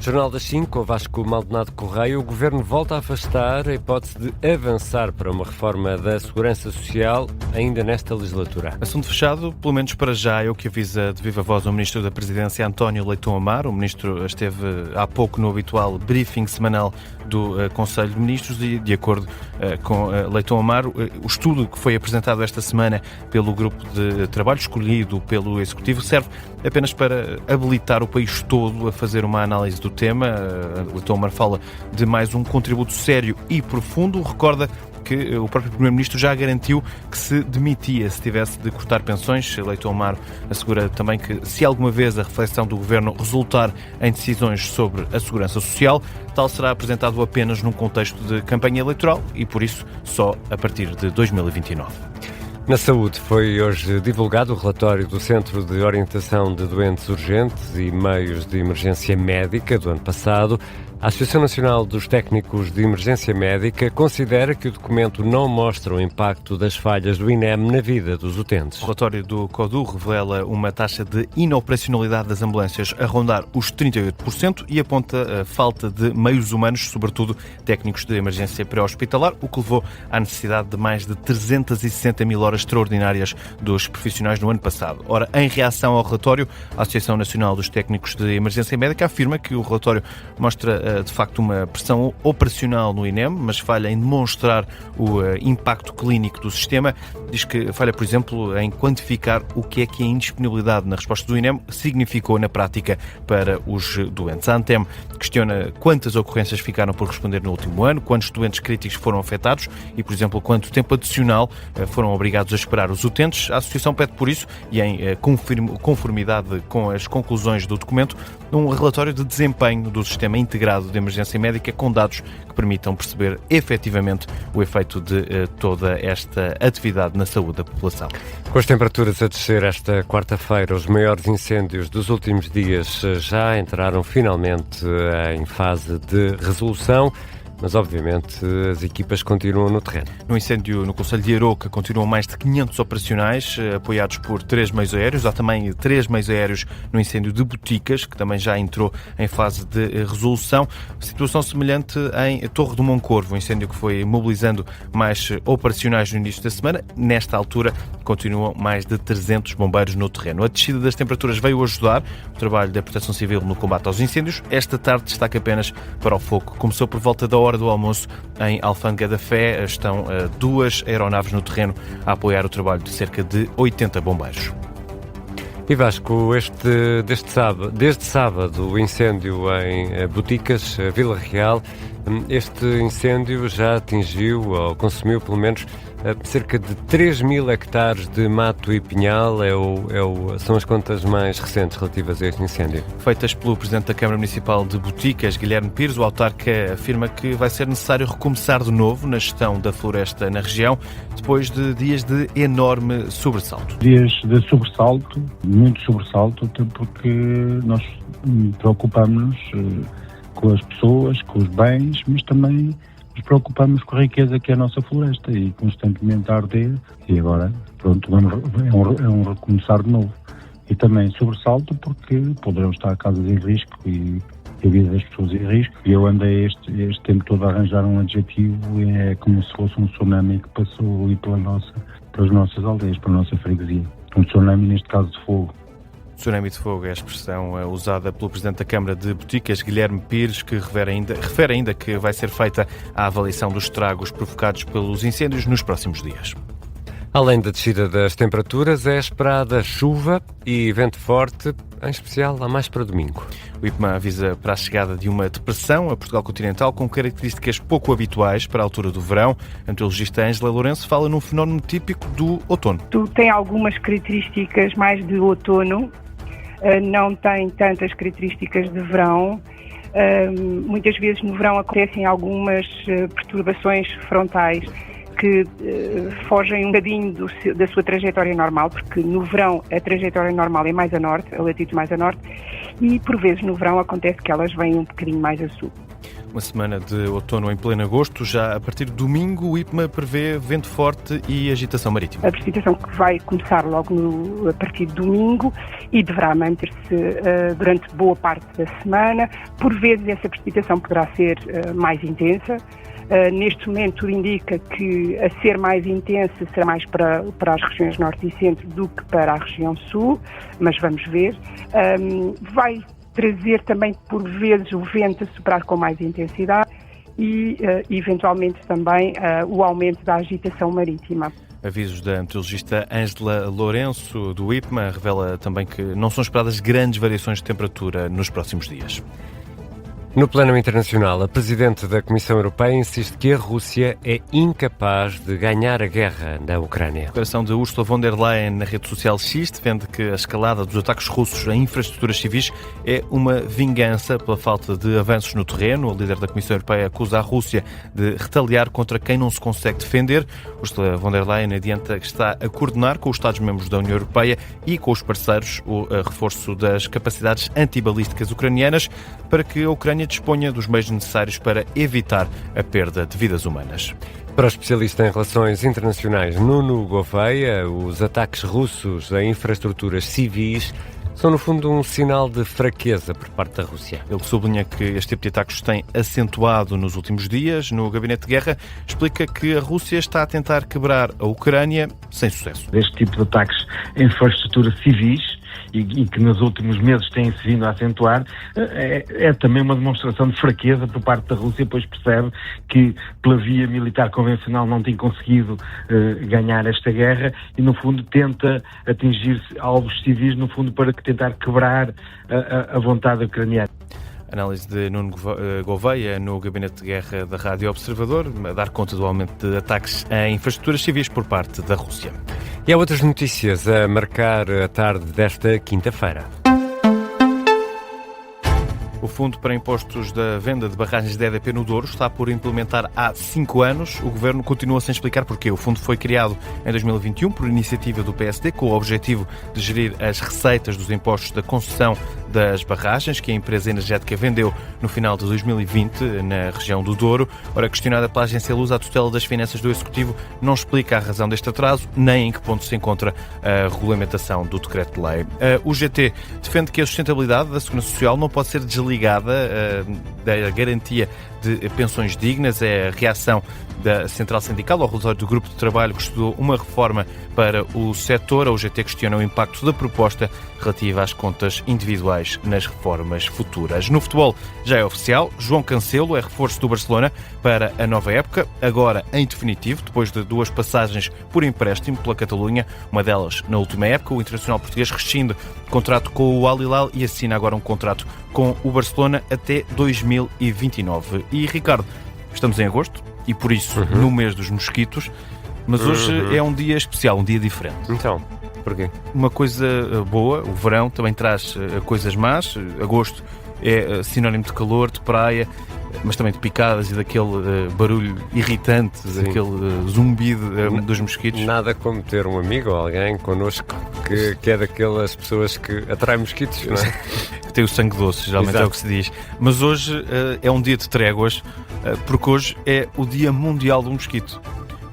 Jornal das 5, com Vasco Maldonado Correia. O Governo volta a afastar a hipótese de avançar para uma reforma da Segurança Social ainda nesta legislatura. Assunto fechado, pelo menos para já, é o que avisa de viva voz o Ministro da Presidência, António Leitão Amaro. O Ministro esteve há pouco no habitual briefing semanal do Conselho de Ministros e, de acordo com Leitão Amaro, o estudo que foi apresentado esta semana pelo grupo de trabalho escolhido pelo Executivo serve apenas para habilitar o país todo a fazer uma análise do tema. Leitão Amaro fala de mais um contributo sério e profundo. Recorda que o próprio Primeiro-Ministro já garantiu que se demitia se tivesse de cortar pensões. Leitão Amaro assegura também que, se alguma vez a reflexão do Governo resultar em decisões sobre a segurança social, tal será apresentado apenas num contexto de campanha eleitoral e, por isso, só a partir de 2029. Na saúde, foi hoje divulgado o relatório do Centro de Orientação de Doentes Urgentes e Meios de Emergência Médica do ano passado. A Associação Nacional dos Técnicos de Emergência Médica considera que o documento não mostra o impacto das falhas do INEM na vida dos utentes. O relatório do CODU revela uma taxa de inoperacionalidade das ambulâncias a rondar os 38% e aponta a falta de meios humanos, sobretudo técnicos de emergência pré-hospitalar, o que levou à necessidade de mais de 360 mil horas extraordinárias dos profissionais no ano passado. Ora, em reação ao relatório, a Associação Nacional dos Técnicos de Emergência Médica afirma que o relatório mostra de facto uma pressão operacional no INEM, mas falha em demonstrar o impacto clínico do sistema. Diz que falha, por exemplo, em quantificar o que é que a indisponibilidade na resposta do INEM significou na prática para os doentes. A ANTEM questiona quantas ocorrências ficaram por responder no último ano, quantos doentes críticos foram afetados e, por exemplo, quanto tempo adicional foram obrigados a esperar os utentes. A Associação pede, por isso, e em conformidade com as conclusões do documento, um relatório de desempenho do sistema integrado de emergência médica com dados que permitam perceber efetivamente o efeito de toda esta atividade na saúde da população. Com as temperaturas a descer esta quarta-feira, os maiores incêndios dos últimos dias já entraram finalmente em fase de resolução. Mas, obviamente, as equipas continuam no terreno. No incêndio no Concelho de Aroca continuam mais de 500 operacionais, apoiados por 3 meios aéreos. Há também 3 meios aéreos no incêndio de Boticas, que também já entrou em fase de resolução. Situação semelhante em Torre do Moncorvo, um incêndio que foi mobilizando mais operacionais no início da semana. Nesta altura, continuam mais de 300 bombeiros no terreno. A descida das temperaturas veio ajudar o trabalho da Proteção Civil no combate aos incêndios. Esta tarde destaca apenas para o fogo. Começou por volta da hora do almoço em Alfândega da Fé. Estão 2 aeronaves no terreno a apoiar o trabalho de cerca de 80 bombeiros. E Vasco, desde sábado, o incêndio em Boticas, Vila Real, este incêndio já atingiu ou consumiu pelo menos cerca de 3.000 hectares de mato e pinhal. São as contas mais recentes relativas a este incêndio. Feitas pelo Presidente da Câmara Municipal de Boticas, Guilherme Pires, o autarca afirma que vai ser necessário recomeçar de novo na gestão da floresta na região, depois de dias de enorme sobressalto. Dias de sobressalto, muito sobressalto, até porque nós preocupamos-nos com as pessoas, com os bens, mas também nos preocupamos com a riqueza que é a nossa floresta e constantemente a arder. E agora, pronto, é um recomeçar de novo. E também sobressalto porque poderão estar casas em risco e a vida das pessoas em risco. E eu andei este tempo todo a arranjar um adjetivo, e é como se fosse um tsunami que passou ali pelas nossas aldeias, pela nossa freguesia. Um tsunami, neste caso, de fogo. Tsunami de fogo é a expressão usada pelo Presidente da Câmara de Boticas, Guilherme Pires, que refere ainda que vai ser feita a avaliação dos estragos provocados pelos incêndios nos próximos dias. Além da descida das temperaturas, é esperada chuva e vento forte, em especial lá mais para domingo. O IPMA avisa para a chegada de uma depressão a Portugal continental com características pouco habituais para a altura do verão. A meteorologista Ângela Lourenço fala num fenómeno típico do outono. Tem algumas características mais de outono, não tem tantas características de verão. Muitas vezes no verão acontecem algumas perturbações frontais que fogem um bocadinho da sua trajetória normal, porque no verão a trajetória normal é mais a norte, a latitude mais a norte, e por vezes no verão acontece que elas vêm um bocadinho mais a sul. Uma semana de outono em pleno agosto. Já a partir de domingo, o IPMA prevê vento forte e agitação marítima. A precipitação que vai começar logo a partir de domingo e deverá manter-se durante boa parte da semana. Por vezes essa precipitação poderá ser mais intensa. Neste momento tudo indica que a ser mais intensa será mais para as regiões norte e centro do que para a região sul, mas vamos ver. Vai trazer também por vezes o vento a soprar com mais intensidade e eventualmente também o aumento da agitação marítima. Avisos da meteorologista Ângela Lourenço, do IPMA, revela também que não são esperadas grandes variações de temperatura nos próximos dias. No plano internacional, a Presidente da Comissão Europeia insiste que a Rússia é incapaz de ganhar a guerra na Ucrânia. A declaração de Ursula von der Leyen na rede social X defende que a escalada dos ataques russos a infraestruturas civis é uma vingança pela falta de avanços no terreno. O líder da Comissão Europeia acusa a Rússia de retaliar contra quem não se consegue defender. Ursula von der Leyen adianta que está a coordenar com os Estados-membros da União Europeia e com os parceiros o reforço das capacidades antibalísticas ucranianas para que a Ucrânia disponha dos meios necessários para evitar a perda de vidas humanas. Para o especialista em relações internacionais Nuno Gouveia, os ataques russos a infraestruturas civis são, no fundo, um sinal de fraqueza por parte da Rússia. Ele sublinha que este tipo de ataques tem acentuado nos últimos dias. No Gabinete de Guerra, explica que a Rússia está a tentar quebrar a Ucrânia sem sucesso. Este tipo de ataques a infraestruturas civis e que nos últimos meses têm-se vindo a acentuar, é também uma demonstração de fraqueza por parte da Rússia, pois percebe que pela via militar convencional não tem conseguido ganhar esta guerra e, no fundo, tenta atingir alvos civis, no fundo, para tentar quebrar a vontade ucraniana. Análise de Nuno Gouveia no Gabinete de Guerra da Rádio Observador, a dar conta do aumento de ataques a infraestruturas civis por parte da Rússia. E há outras notícias a marcar a tarde desta quinta-feira. O Fundo para Impostos da Venda de Barragens de EDP no Douro está por implementar há 5 anos. O Governo continua sem explicar porquê. O fundo foi criado em 2021 por iniciativa do PSD com o objetivo de gerir as receitas dos impostos da concessão das barragens que a empresa energética vendeu no final de 2020 na região do Douro. Ora, questionada pela agência Luz, a tutela das finanças do Executivo não explica a razão deste atraso nem em que ponto se encontra a regulamentação do decreto-lei. O GT defende que a sustentabilidade da Segurança Social não pode ser desligada da garantia de pensões dignas. É a reação da Central Sindical ao relatório do Grupo de Trabalho que estudou uma reforma para o setor. A UGT questiona o impacto da proposta relativa às contas individuais nas reformas futuras. No futebol já é oficial, João Cancelo é reforço do Barcelona para a nova época, agora em definitivo, depois de 2 passagens por empréstimo pela Catalunha, uma delas na última época. O internacional português rescinde contrato com o Al Hilal e assina agora um contrato com o Barcelona até 2029. E, Ricardo, estamos em agosto e, por isso, no mês dos mosquitos, mas hoje é um dia especial, um dia diferente. Então, porquê? Uma coisa boa, o verão também traz coisas más. Agosto é sinónimo de calor, de praia, mas também de picadas e daquele barulho irritante, Sim. daquele zumbido dos mosquitos. Nada como ter um amigo ou alguém connosco que é daquelas pessoas que atrai mosquitos, não é? Que tem o sangue doce, geralmente Exato. é o que se diz. Mas hoje é um dia de tréguas, porque hoje é o Dia Mundial do Mosquito.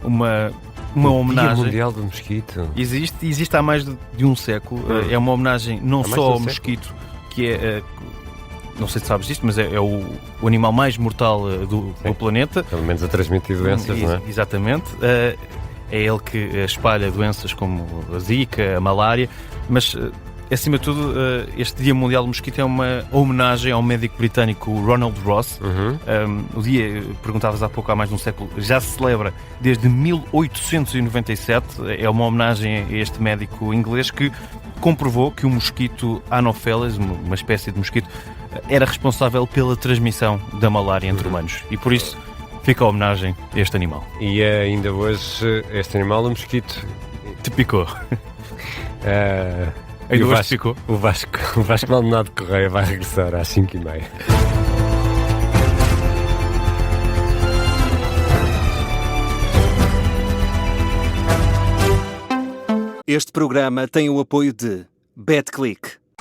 Uma homenagem. Dia Mundial do Mosquito. Existe há mais de um século. É uma homenagem não mais só de um ao século? mosquito, que é, não sei se sabes disto, mas é o animal mais mortal do planeta. Pelo menos a transmitir doenças, não é? Exatamente. É ele que espalha doenças como a Zika, a malária, mas acima de tudo, este Dia Mundial do Mosquito é uma homenagem ao médico britânico Ronald Ross. O dia, perguntavas há pouco, há mais de um século, já se celebra desde 1897. É uma homenagem a este médico inglês que comprovou que o mosquito Anopheles, uma espécie de mosquito, era responsável pela transmissão da malária entre humanos. E por isso fica a homenagem a este animal. E ainda hoje este animal, o mosquito, Te picou. e Ainda o hoje Vasco, ficou. o Vasco Maldonado Correia vai regressar às 5h30. Este programa tem o apoio de BetClick.